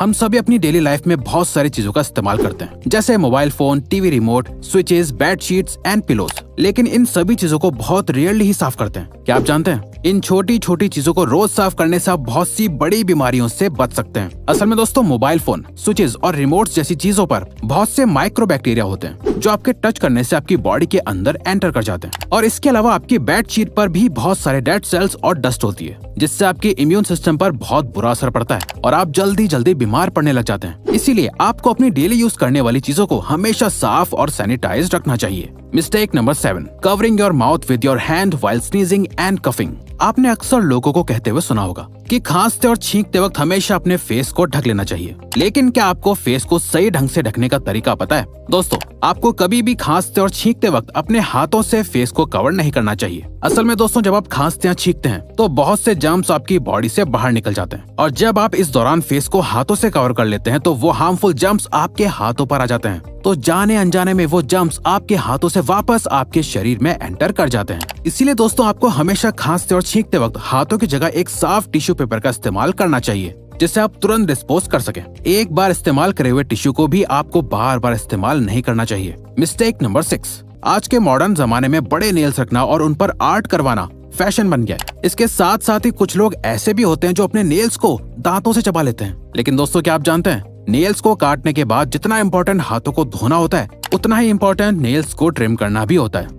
हम सभी अपनी डेली लाइफ में बहुत सारी चीजों का इस्तेमाल करते हैं, जैसे mobile phone, TV remote, switches, bedsheets and pillows. लेकिन इन सभी चीजों को बहुत रेयरली ही साफ करते हैं। क्या आप जानते हैं, इन छोटी छोटी चीजों को रोज साफ करने से आप बहुत सी बड़ी बीमारियों से बच सकते हैं। असल में दोस्तों, मोबाइल फोन, स्विचेस और रिमोट्स जैसी चीजों पर बहुत से माइक्रो बैक्टीरिया होते हैं जो आपके टच करने से आपकी बॉडी के अंदर एंटर कर जाते हैं। और इसके अलावा आपकी बेडशीट पर भी बहुत सारे डेड सेल्स और डस्ट होती है, जिससे आपके इम्यून सिस्टम पर बहुत बुरा असर पड़ता है और आप जल्दी जल्दी बीमार पड़ने लग जाते हैं। इसीलिए आपको अपनी डेली यूज करने वाली चीजों को हमेशा साफ और सैनिटाइज रखना चाहिए। Mistake number 7, covering your mouth with your hand while sneezing and coughing. आपने अक्सर लोगों को कहते हुए सुना होगा कि खांसते और छींकते वक्त हमेशा अपने फेस को ढक लेना चाहिए। लेकिन क्या आपको फेस को सही ढंग से ढकने का तरीका पता है? दोस्तों, आपको कभी भी खांसते और छींकते वक्त अपने हाथों से फेस को कवर नहीं करना चाहिए। असल में दोस्तों, जब आप खांसते या छींकते हैं तो बहुत से जर्म्स आपकी बॉडी से बाहर निकल जाते हैं, और जब आप इस दौरान फेस को हाथों से कवर कर लेते हैं तो वो हार्मफुल जर्म्स आपके हाथों पर आ जाते हैं। तो जाने अनजाने में वो जर्म्स आपके हाथों से वापस आपके शरीर में एंटर कर जाते हैं। इसीलिए दोस्तों, आपको हमेशा खांसते और छींकते वक्त हाथों की जगह एक साफ टिश्यू पेपर का इस्तेमाल करना चाहिए, जिससे आप तुरंत डिस्पोज कर सकें। एक बार इस्तेमाल करे हुए टिश्यू को भी आपको बार बार इस्तेमाल नहीं करना चाहिए। मिस्टेक नंबर 6, आज के मॉडर्न जमाने में बड़े नेल्स रखना और उन पर आर्ट करवाना फैशन बन गया है। इसके साथ साथ ही कुछ लोग ऐसे भी होते हैं जो अपने नेल्स को दांतों से चबा लेते हैं। लेकिन दोस्तों, क्या आप जानते हैं, नेल्स को काटने के बाद जितना इम्पोर्टेंट हाथों को धोना होता है, उतना ही इम्पोर्टेंट नेल्स को ट्रिम करना भी होता है।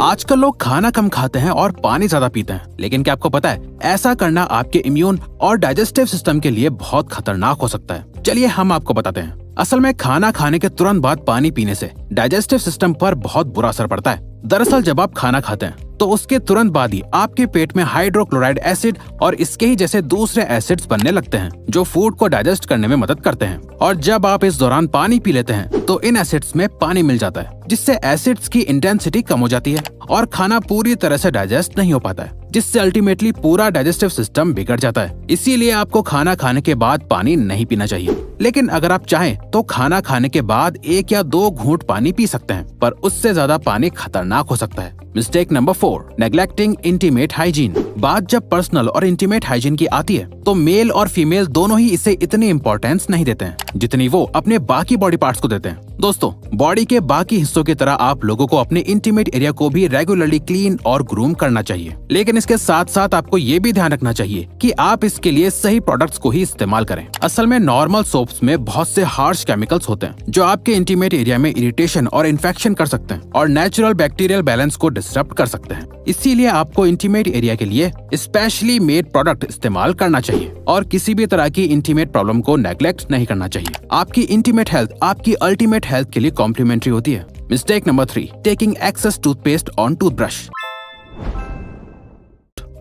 आजकल लोग खाना कम खाते हैं और पानी ज्यादा पीते हैं, लेकिन क्या आपको पता है, ऐसा करना आपके इम्यून और डाइजेस्टिव सिस्टम के लिए बहुत खतरनाक हो सकता है। चलिए हम आपको बताते हैं। असल में खाना खाने के तुरंत बाद पानी पीने से डाइजेस्टिव सिस्टम पर बहुत बुरा असर पड़ता है। दरअसल जब आप खाना खाते हैं तो उसके तुरंत बाद ही आपके पेट में हाइड्रोक्लोराइड एसिड और इसके ही जैसे दूसरे एसिड्स बनने लगते हैं, जो फूड को डाइजेस्ट करने में मदद करते हैं। और जब आप इस दौरान पानी पी लेते हैं तो इन एसिड्स में पानी मिल जाता है, जिससे एसिड्स की इंटेंसिटी कम हो जाती है और खाना पूरी तरह से डाइजेस्ट नहीं हो पाता है, जिससे अल्टीमेटली पूरा डाइजेस्टिव सिस्टम बिगड़ जाता है। इसीलिए आपको खाना खाने के बाद पानी नहीं पीना चाहिए। लेकिन अगर आप चाहें तो खाना खाने के बाद 1 या 2 घूंट पानी पी सकते हैं, पर उससे ज्यादा पानी खतरनाक हो सकता है। Mistake number 4, neglecting intimate hygiene. बात जब पर्सनल और इंटीमेट हाइजीन की आती है तो मेल और फीमेल दोनों ही इसे इतनी इम्पोर्टेंस नहीं देते हैं जितनी वो अपने बाकी बॉडी पार्ट्स को देते हैं। दोस्तों, बॉडी के बाकी हिस्सों की तरह आप लोगों को अपने इंटीमेट एरिया को भी रेगुलरली क्लीन और ग्रूम करना चाहिए। लेकिन इसके साथ साथ आपको ये भी ध्यान रखना चाहिए कि आप इसके लिए सही प्रोडक्ट्स को ही इस्तेमाल करें। असल में नॉर्मल सोप्स में बहुत से हार्श केमिकल्स होते हैं जो आपके इंटीमेट एरिया में इरिटेशन और इन्फेक्शन कर सकते हैं और नेचुरल बैक्टीरियल बैलेंस को डिस्टर्ब कर सकते हैं। इसीलिए आपको इंटीमेट एरिया के लिए स्पेशली मेड प्रोडक्ट इस्तेमाल करना चाहिए और किसी भी तरह की इंटीमेट प्रॉब्लम को नेग्लेक्ट नहीं करना चाहिए। आपकी इंटीमेट हेल्थ आपकी अल्टीमेट हेल्थ के लिए कॉम्प्लीमेंट्री होती है। Mistake number 3, taking excess toothpaste on toothbrush.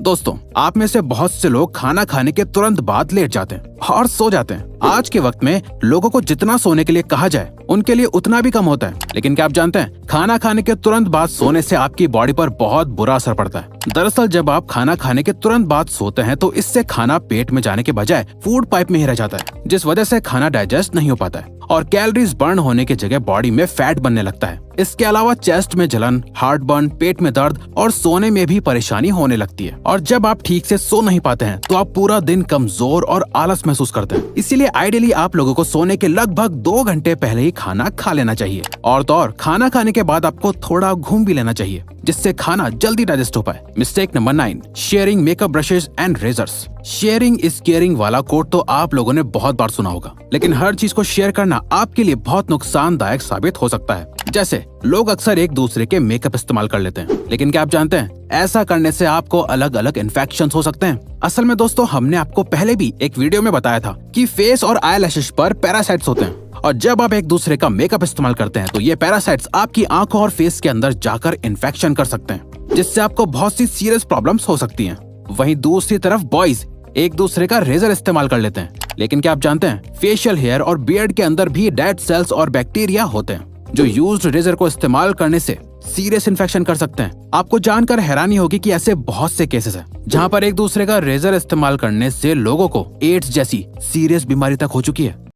दोस्तों, आप में से बहुत से लोग खाना खाने के तुरंत बाद लेट जाते हैं और सो जाते हैं। आज के वक्त में लोगों को जितना सोने के लिए कहा जाए उनके लिए उतना भी कम होता है। लेकिन क्या आप जानते हैं, खाना खाने के तुरंत बाद सोने से आपकी बॉडी पर बहुत बुरा असर पड़ता है। दरअसल जब आप खाना खाने के तुरंत बाद सोते हैं तो इससे खाना पेट में जाने के बजाय फूड पाइप में ही रह जाता है, जिस वजह से खाना डाइजेस्ट नहीं हो पाता है और कैलोरीज बर्न होने की जगह बॉडी में फैट बनने लगता है। इसके अलावा चेस्ट में जलन, हार्ट बर्न, पेट में दर्द और सोने में भी परेशानी होने लगती है। और जब आप ठीक से सो नहीं पाते हैं तो आप पूरा दिन कमजोर और आलस महसूस करते हैं। इसीलिए आइडियली आप लोगों को सोने के लगभग 2 घंटे पहले ही खाना खा लेना चाहिए। और तो और खाना खाने के बाद आपको थोड़ा घूम भी लेना चाहिए, जिससे खाना जल्दी डाइजेस्ट हो पाए। Mistake number 9, sharing makeup brushes and razors. Sharing is caring वाला कोट तो आप लोगों ने बहुत बार सुना होगा, लेकिन हर चीज को शेयर करना आपके लिए बहुत नुकसानदायक साबित हो सकता है। जैसे लोग अक्सर एक दूसरे के मेकअप इस्तेमाल कर लेते हैं, लेकिन क्या आप जानते हैं, ऐसा करने से आपको अलग अलग इन्फेक्शंस हो सकते हैं। असल में दोस्तों, हमने आपको पहले भी एक वीडियो में बताया था कि फेस और आईलैशेस पर पैरासाइट्स होते हैं, और जब आप एक दूसरे का मेकअप इस्तेमाल करते हैं तो ये पैरासाइट्स आपकी आंखों और फेस के अंदर जाकर इन्फेक्शन कर सकते हैं, जिससे आपको बहुत सी सीरियस प्रॉब्लम्स हो सकती हैं। वहीं दूसरी तरफ बॉयज एक दूसरे का रेजर इस्तेमाल कर लेते हैं, लेकिन क्या आप जानते हैं, फेशियल हेयर और बियर्ड के अंदर भी डेड सेल्स और बैक्टीरिया होते हैं जो यूज्ड रेजर को इस्तेमाल करने से सीरियस इन्फेक्शन कर सकते हैं। आपको जानकर हैरानी होगी कि ऐसे बहुत से केसेस हैं जहां पर एक दूसरे का रेजर इस्तेमाल करने से लोगों को एड्स जैसी सीरियस बीमारी तक हो चुकी है।